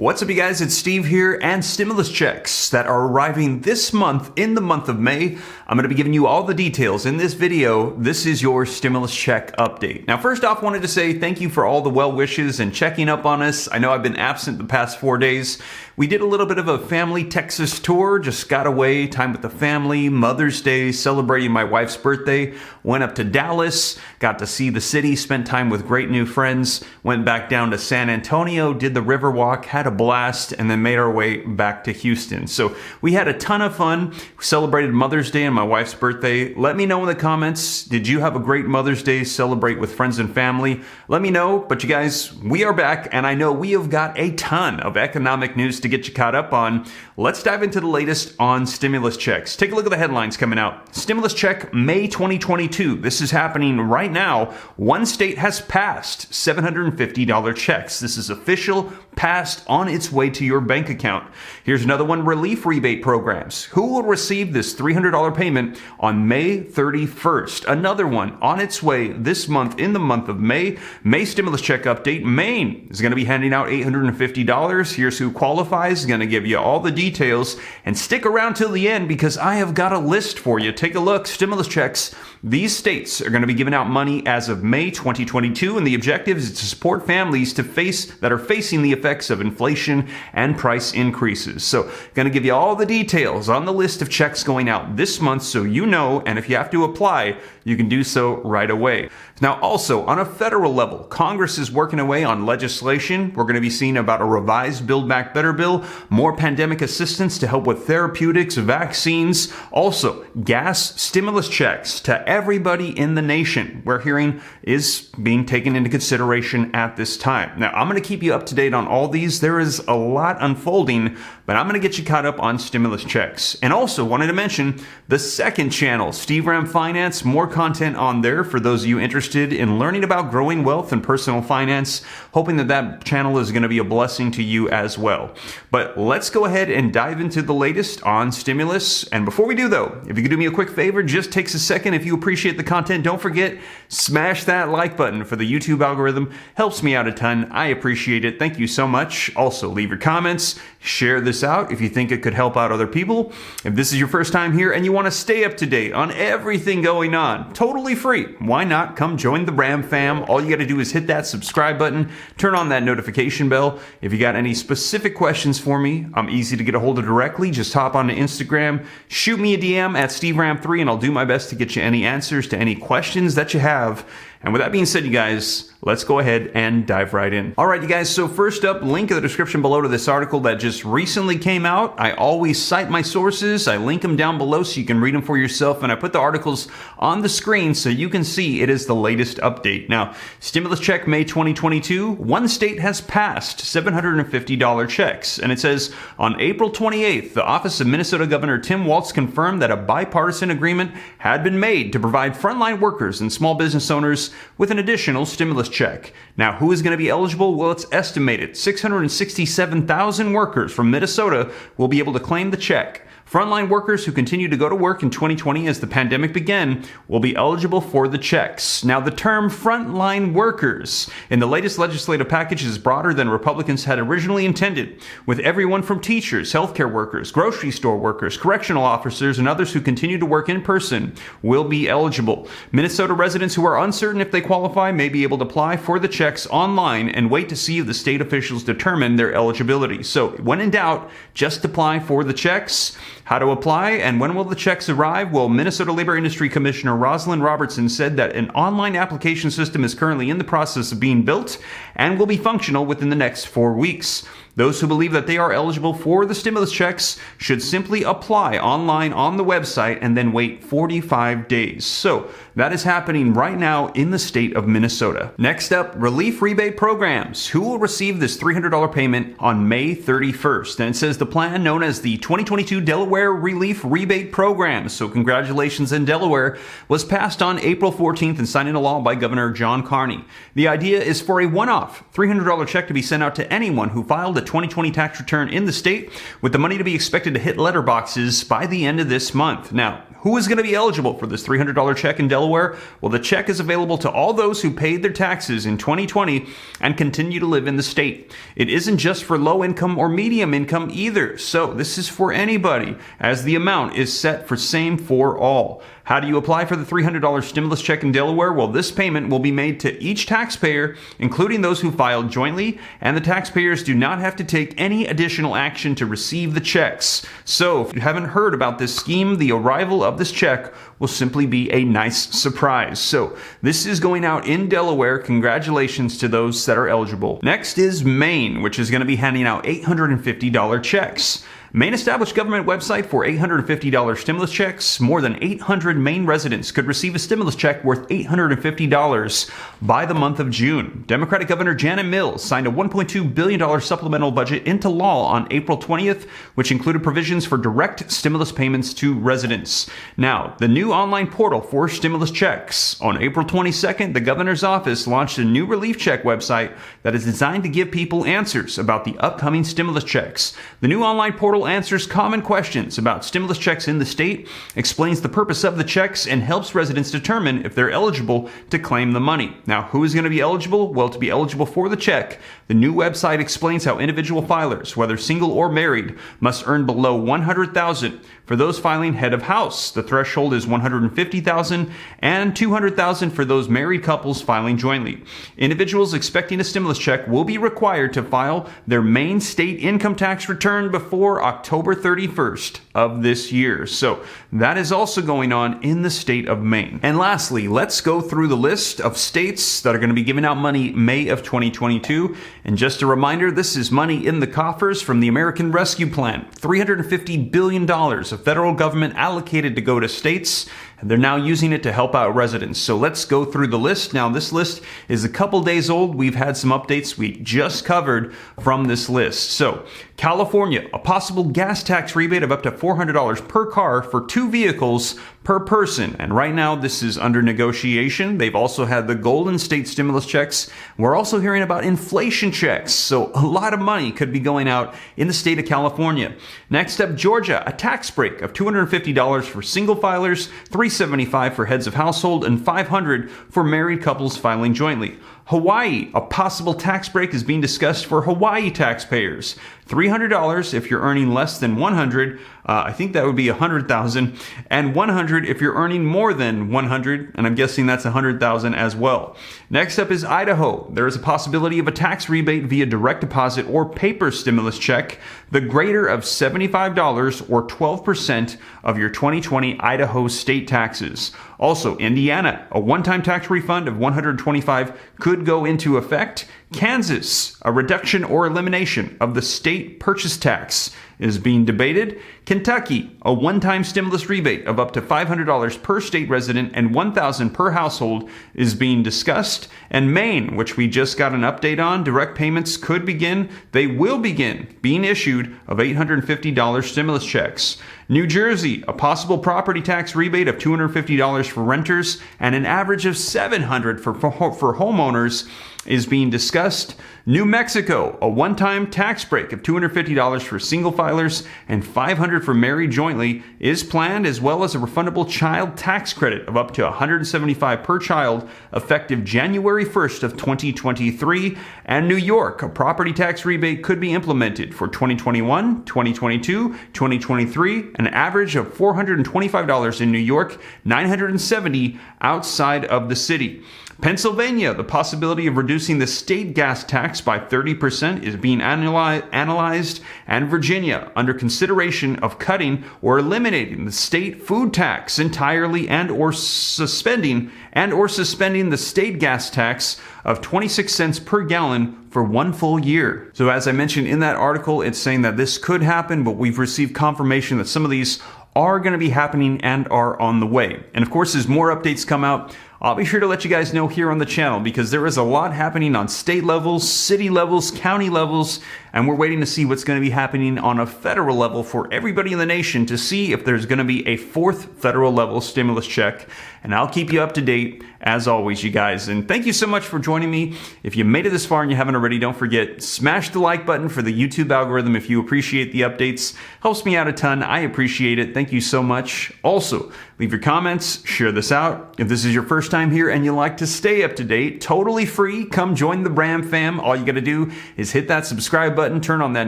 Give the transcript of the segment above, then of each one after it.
What's up, you guys? It's Steve here, and stimulus checks that are arriving this month in the month of May. I'm going to be giving you all the details in this video. This is your stimulus check update. Now, first off, wanted to say thank you for all the well wishes and checking up on us. I know I've been absent the past 4 days. We did a little bit of a family Texas tour, just got away, time with the family, Mother's Day, celebrating my wife's birthday, went up to Dallas, got to see the city, spent time with great new friends, went back down to San Antonio, did the Riverwalk, had a blast, and then made our way back to Houston. So we had a ton of fun, celebrated Mother's Day and my wife's birthday. Let me know in the comments, did you have a great Mother's Day, celebrate with friends and family? Let me know, but you guys, we are back, and I know we have got a ton of economic news to get you caught up on. Let's dive into the latest on stimulus checks. Take a look at the headlines coming out. Stimulus check May 2022. This is happening right now. One state has passed $750 checks. This is official, passed, on its way to your bank account. Here's another one, relief rebate programs. Who will receive this $300 payment on May 31st? Another one on its way this month in the month of May. May stimulus check update. Maine is going to be handing out $850. Here's who qualifies. Going to give you all the details, and stick around till the end because I have got a list for you. Take a look. Stimulus checks. These states are going to be giving out money as of May 2022, and the objective is to support families that are facing the effects of inflation and price increases. So, going to give you all the details on the list of checks going out this month so you know, and if you have to apply, you can do so right away. Now, also, on a federal level, Congress is working away on legislation. We're going to be seeing about a revised Build Back Better bill, more pandemic assistance to help with therapeutics, vaccines, also gas stimulus checks to everybody in the nation. We're hearing is being taken into consideration at this time. Now, I'm going to keep you up to date on all these. There is a lot unfolding, but I'm going to get you caught up on stimulus checks. And also wanted to mention the second channel, Steve Ram Finance, more content on there for those of you interested in learning about growing wealth and personal finance, hoping that channel is going to be a blessing to you as well. But let's go ahead and dive into the latest on stimulus. And before we do though, if you could do me a quick favor, just takes a second. If you appreciate the content, don't forget, smash that like button for the YouTube algorithm. Helps me out a ton. I appreciate it. Thank you so much. Also, leave your comments. Share this out if you think it could help out other people. If this is your first time here and you want to stay up to date on everything going on, totally free. Why not come join the Ram fam? All you got to do is hit that subscribe button, turn on that notification bell. If you got any specific questions for me, I'm easy to get a hold of directly. Just hop onto Instagram, shoot me a DM at SteveRam3, and I'll do my best to get you any answers to any questions that you have. And with that being said, you guys, let's go ahead and dive right in. All right, you guys, so first up, link in the description below to this article that just recently came out. I always cite my sources. I link them down below so you can read them for yourself, and I put the articles on the screen so you can see it is the latest update. Now, stimulus check May 2022, one state has passed $750 checks, and it says, on April 28th, the office of Minnesota Governor Tim Walz confirmed that a bipartisan agreement had been made to provide frontline workers and small business owners with an additional stimulus check. Now, who is going to be eligible? Well, it's estimated 667,000 workers from Minnesota will be able to claim the check. Frontline workers who continue to go to work in 2020 as the pandemic began will be eligible for the checks. Now, the term frontline workers in the latest legislative package is broader than Republicans had originally intended, with everyone from teachers, healthcare workers, grocery store workers, correctional officers, and others who continue to work in person will be eligible. Minnesota residents who are uncertain if they qualify may be able to apply for the checks online and wait to see if the state officials determine their eligibility. So, when in doubt, just apply for the checks. How to apply and when will the checks arrive? Well, Minnesota Labor Industry Commissioner Rosalind Robertson said that an online application system is currently in the process of being built and will be functional within the next 4 weeks. Those who believe that they are eligible for the stimulus checks should simply apply online on the website and then wait 45 days. So that is happening right now in the state of Minnesota. Next up, relief rebate programs. Who will receive this $300 payment on May 31st? And it says the plan known as the 2022 Delaware Relief Rebate Program. So congratulations in Delaware, was passed on April 14th and signed into law by Governor John Carney. The idea is for a one-off $300 check to be sent out to anyone who filed a 2020 tax return in the state, with the money to be expected to hit letterboxes by the end of this month. Now, Who is going to be eligible for this $300 check in Delaware? Well, the check is available to all those who paid their taxes in 2020 and continue to live in the state. It isn't just for low income or medium income either. So this is for anybody, as the amount is set for same for all. How do you apply for the $300 stimulus check in Delaware? Well, this payment will be made to each taxpayer, including those who filed jointly, and the taxpayers do not have to take any additional action to receive the checks. So if you haven't heard about this scheme, the arrival of this check will simply be a nice surprise. So this is going out in Delaware. Congratulations to those that are eligible. Next is Maine, which is going to be handing out $850 checks. Maine established government website for $850 stimulus checks. More than 800 Maine residents could receive a stimulus check worth $850 by the month of June. Democratic Governor Janet Mills signed a $1.2 billion supplemental budget into law on April 20th, which included provisions for direct stimulus payments to residents. Now, the new online portal for stimulus checks. On April 22nd, the governor's office launched a new relief check website that is designed to give people answers about the upcoming stimulus checks. The new online portal answers common questions about stimulus checks in the state, explains the purpose of the checks, and helps residents determine if they're eligible to claim the money. Now, who is going to be eligible? Well, to be eligible for the check, the new website explains how individual filers, whether single or married, must earn below $100,000. For those filing head of house, the threshold is $150,000 and $200,000 for those married couples filing jointly. Individuals expecting a stimulus check will be required to file their Maine state income tax return before October 31st of this year. So that is also going on in the state of Maine. And lastly, let's go through the list of states that are going to be giving out money May of 2022. And just a reminder, this is money in the coffers from the American Rescue Plan. $350 billion of federal government allocated to go to states, and they're now using it to help out residents. So let's go through the list. Now, this list is a couple days old. We've had some updates we just covered from this list. So California, a possible gas tax rebate of up to $400 per car for 2 vehicles per person. And right now, this is under negotiation. They've also had the Golden State stimulus checks. We're also hearing about inflation checks. So a lot of money could be going out in the state of California. Next up, Georgia, a tax break of $250 for single filers, $375 for heads of household, and $500 for married couples filing jointly. Hawaii, a possible tax break is being discussed for Hawaii taxpayers. $300 if you're earning less than $100,000. I think that would be $100,000, and $100 if you're earning more than $100,000, and I'm guessing that's $100,000 as well. Next up is Idaho. There is a possibility of a tax rebate via direct deposit or paper stimulus check, the greater of $75 or 12% of your 2020 Idaho state taxes. Also, Indiana, a one-time tax refund of $125 could go into effect. Kansas, a reduction or elimination of the state purchase tax is being debated. Kentucky, a one-time stimulus rebate of up to $500 per state resident and $1,000 per household is being discussed. And Maine, which we just got an update on, direct payments could begin. They will begin being issued of $850 stimulus checks. New Jersey, a possible property tax rebate of $250 for renters and an average of $700 for homeowners is being discussed. New Mexico, a one-time tax break of $250 for single filers and $500 for married jointly is planned, as well as a refundable child tax credit of up to $175 per child effective January 1st of 2023. And New York, a property tax rebate could be implemented for 2021, 2022, 2023, an average of $425 in New York, $970 outside of the city. Pennsylvania, the possibility of reducing the state gas tax by 30% is being analyzed, and Virginia, under consideration of cutting or eliminating the state food tax entirely and or suspending the state gas tax of 26 cents per gallon for 1 full year. So as I mentioned in that article, it's saying that this could happen, but we've received confirmation that some of these are going to be happening and are on the way. And of course, as more updates come out, I'll be sure to let you guys know here on the channel, because there is a lot happening on state levels, city levels, county levels, and we're waiting to see what's going to be happening on a federal level for everybody in the nation to see if there's going to be a 4th federal level stimulus check. And I'll keep you up to date as always, you guys. And thank you so much for joining me. If you made it this far and you haven't already, don't forget, smash the like button for the YouTube algorithm if you appreciate the updates. Helps me out a ton. I appreciate it. Thank you so much. Also, Leave your comments, share this out. If this is your first time here and you like to stay up to date, totally free, come join the Bram fam. All you got to do is hit that subscribe button, turn on that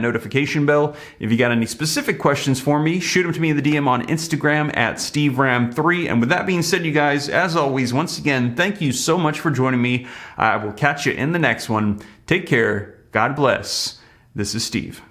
notification bell. If you got any specific questions for me, shoot them to me in the DM on Instagram at SteveRam3. And with that being said, you guys, as always, once again, thank you so much for joining me. I will catch you in the next one. Take care. God bless. This is Steve.